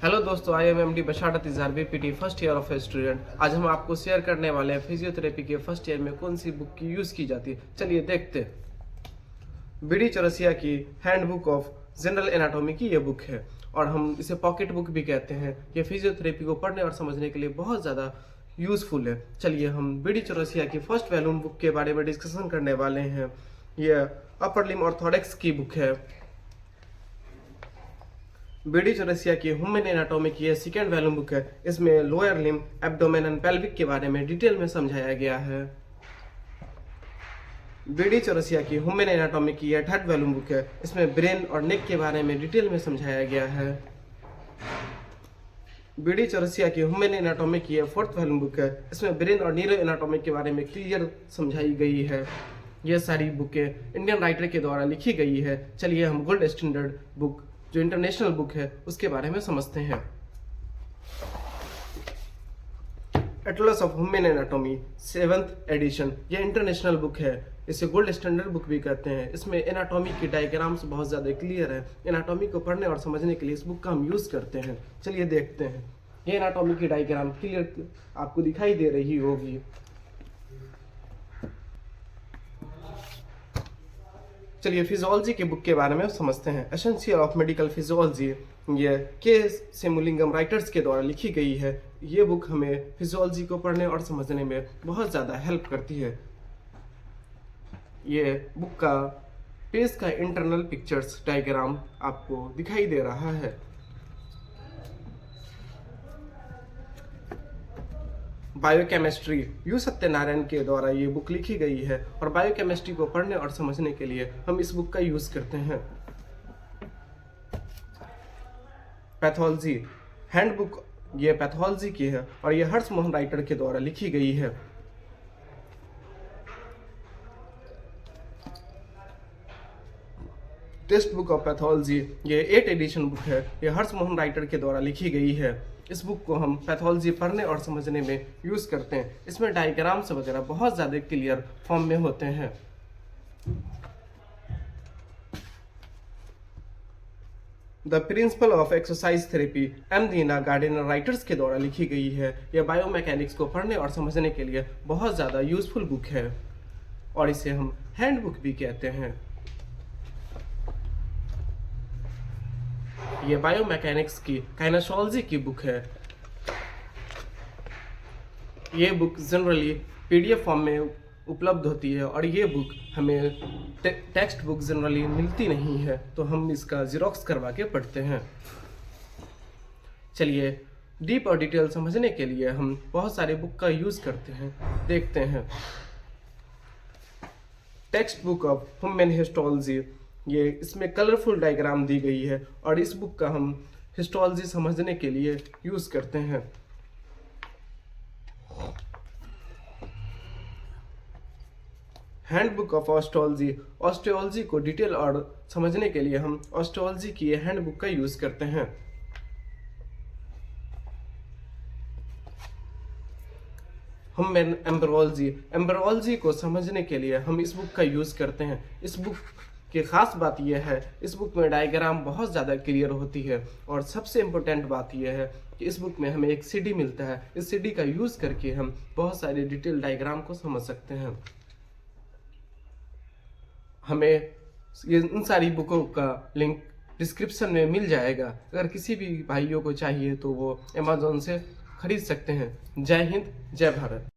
Hello दोस्तों, I am MD बशारत इजहार BPT first year of a student. आज हम आपको शेयर करने वाले हैं फिजियोथेरेपी के फर्स्ट ईयर में कौन सी बुक की यूज़ की जाती है। चलिए देखते हैं। बीडी चौरसिया की हैंडबुक ऑफ जनरल एनाटॉमी की ये बुक है और हम इसे पॉकेट बुक भी कहते हैं। ये फिजियोथेरेपी को पढ़ने और समझने के लिए बहुत ज़्यादा यूज़फुल है। चलिए हम बीडी चौरसिया की फर्स्ट वॉल्यूम बुक के बारे में डिस्कशन करने वाले हैं। यह अपर लिम्ब ऑर्थोडेक्स की बुक है। बीडी चौरसिया की ह्यूमन एनाटॉमी की सेकेंड वॉल्यूम बुक है। इसमें lower limb, abdomen and pelvic के बारे में डिटेल में समझाया गया है। बीडी चौरसिया की ह्यूमन एनाटॉमी की यह थर्ड वॉल्यूम बुक है। इसमें ब्रेन और नेक के बारे में डिटेल में समझाया गया है। बीडी चौरसिया की ह्यूमन एनाटॉमी की यह फोर्थ वॉल्यूम बुक है। इसमें ब्रेन और न्यूरो एनाटॉमी के बारे में क्लियर समझाई गई है। यह सारी बुकें इंडियन राइटर के द्वारा लिखी गई है। चलिए हम गोल्ड स्टैंडर्ड बुक जो इंटरनेशनल बुक है उसके बारे में समझते हैं। Atlas of human anatomy 7th edition, यह इंटरनेशनल बुक है। इसे गोल्ड स्टैंडर्ड बुक भी कहते हैं। इसमें एनाटॉमी की डायग्राम्स बहुत ज़्यादा क्लियर है। एनाटॉमी को पढ़ने और समझने के लिए इस बुक का हम यूज़ करते हैं। चलिए देखते हैं। ये एनाटॉमी की डायग्राम क्लियर आपको दिखाई दे रही होगी। चलिए फिजियोलॉजी के बुक के बारे में समझते हैं। एसेंशियल ऑफ मेडिकल फिजियोलॉजी, ये के सेमुलिंगम राइटर्स के द्वारा लिखी गई है। ये बुक हमें फिजियोलॉजी को पढ़ने और समझने में बहुत ज़्यादा हेल्प करती है। ये बुक का पेज का इंटरनल पिक्चर्स डायग्राम आपको दिखाई दे रहा है। बायोकेमिस्ट्री यू सत्यनारायण के द्वारा ये बुक लिखी गई है और बायोकेमिस्ट्री को पढ़ने और समझने के लिए हम इस बुक का यूज करते हैं। पैथोलॉजी हैंडबुक, ये पैथोलॉजी की है और ये हर्ष मोहन राइटर के द्वारा लिखी गई है। टेक्स्ट बुक ऑफ पैथोलॉजी, ये 8th एडिशन बुक है। ये हर्ष मोहन राइटर के द्वारा लिखी गई है। इस बुक को हम पैथोलॉजी पढ़ने और समझने में यूज़ करते हैं। इसमें डायग्राम्स वगैरह बहुत ज़्यादा क्लियर फॉर्म में होते हैं। The principle of exercise therapy M Dena Gardiner writers के द्वारा लिखी गई है। यह बायोमैकेनिक्स को पढ़ने और समझने के लिए बहुत ज़्यादा यूजफुल बुक है और इसे हम हैंड बुक भी कहते हैं। ये बायोमैकेनिक्स की काइनेसोलॉजी की बुक है। ये बुक जनरली पीडीएफ फॉर्म में उपलब्ध होती है और ये बुक हमें टेक्स्ट बुक जनरली मिलती नहीं है, तो हम इसका ज़ेरॉक्स करवा के पढ़ते हैं। चलिए डीप और डिटेल समझने के लिए हम बहुत सारे बुक का यूज़ करते हैं। देखते हैं। Text book of human histology, ये इसमें कलरफुल डायग्राम दी गई है और इस बुक का हम हिस्टोलॉजी समझने के लिए यूज़ करते हैं। हैंडबुक ऑफ ऑस्टियोलॉजी, ऑस्टियोलॉजी को डिटेल और समझने के लिए हम ऑस्टियोलॉजी की हैंडबुक का यूज़ करते हैं। ह्यूमन एम्ब्रियोलॉजी, एम्ब्रियोलॉजी को समझने के लिए हम इस बुक का यूज़ करते हैं। इस बुक की ख़ास बात यह है, इस बुक में डायग्राम बहुत ज़्यादा क्लियर होती है और सबसे इम्पोर्टेंट बात यह है कि इस बुक में हमें एक सीडी मिलता है। इस सीडी का यूज़ करके हम बहुत सारे डिटेल डायग्राम को समझ सकते हैं। हमें इन सारी बुकों का लिंक डिस्क्रिप्शन में मिल जाएगा। अगर किसी भी भाइयों को चाहिए तो वो अमेज़न से खरीद सकते हैं। जय हिंद, जय भारत।